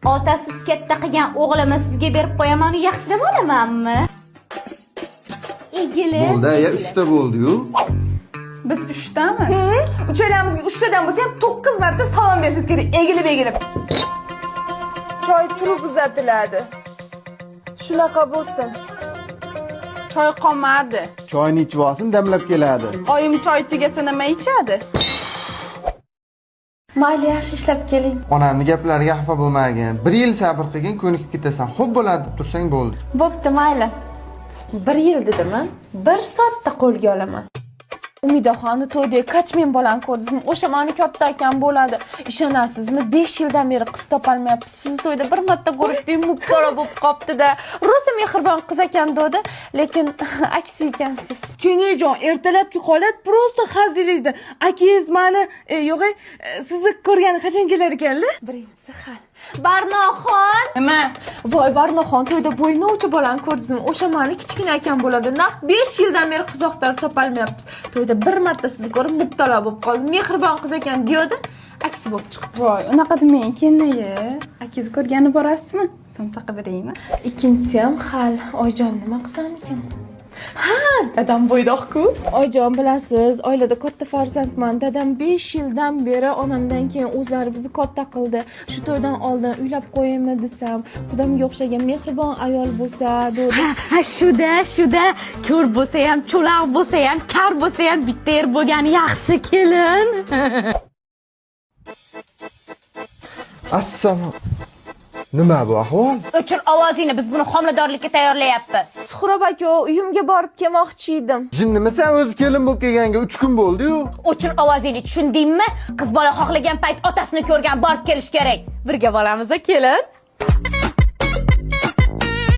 Otasiz katta qilgan o'g'limni sizga berib qo'yaman, yaxshilab olamanmi? Egili. Bo'ldi, ya 3 ta bo'ldi-yu. Biz 3 tamiz. Uchalamizga 3 tadan bo'lsa ham 9 marta salom berishingiz kerak. Egilib. Choy turib uzatiladi. Shunaqa bo'lsin. Choy qolmadi. Choyni ichib olsin, damlab keladi. Oyim choy tugasa nima ichadi? Mayli, yaxshi ishlab keling. Onamning gaplariga xafa bo'lmagin. 1 yil sabr qilgin, ko'nikib ketasan. Xo'p bo'ladi deb tursang bo'ldi. Bo'pti, mayli. 1 yil dedimmi? 1 soatda qo'lga olaman. Umidaxonni to'yda Kachmen bolani ko'rdingizmi? O'sha mani katta akam bo'ladi. Ishonasizmi? 5 yildan beri qiz topolmayapsiz. Siz to'yda bir marta ko'rdim, mubtalo bo'lib qopti-da. Rosa mehribon qiz ekan dedi, lekin aksi ekansiz. Kenajon, ertalabki holat prosta hazillikda. Akangiz meni, yo'q, sizni ko'rgani qachon kelar ekanlar? Birinchisi hal. Barnoxon. Nima? Voy, Barnoxon to'yda bo'ynovchi bolani ko'rdingizmi? O'sha meni kichkina akam bo'ladi. Naq 5 yildan beri qiz oqtarib topolmayapmiz. To'yda bir marta sizni ko'rib mubtalo bo'lib qoldim. Mehribon qiz ekan deydi. Aksi bo'lib chiqdi. Voy, unaqa demang, keyin-ye. Akangizni ko'rgani borasizmi? Somsaqa beraymi? Ikkinchisi ham hal. Oyjon nima qilsam ekan? Ha, dadam bo'ydoq-ku. Oyjon, bilasiz, oilada katta farzandman. Dadam 5 yildan beri onamdan keyin o'zlari bizni katta qildi. Shu to'ydan oldin uylab qo'yaymi desam, xudamga o'xshagan mehribon ayol bo'lsa, dedi. Ha, shuda, ko'r bo'lsa ham, cho'loq bo'lsa ham, kar bo'lsa ham bitta er bo'lgani yaxshi kelin. Assalomu. Nima bu ahvol? O'chir ovozingni, biz buni homiladorlikka tayyorlayapmiz. Suhrob aka, uyimga borib kelmoqchi edim. Jinnimi, sen o'zi kelin bo'lib kelganiga 3 kun bo'ldi-yu. O'chir ovozingni, tushundingmi? Qiz bola xohlagan payt otasini ko'rgan, borib kelish kerak. Birga boramiz, kelin.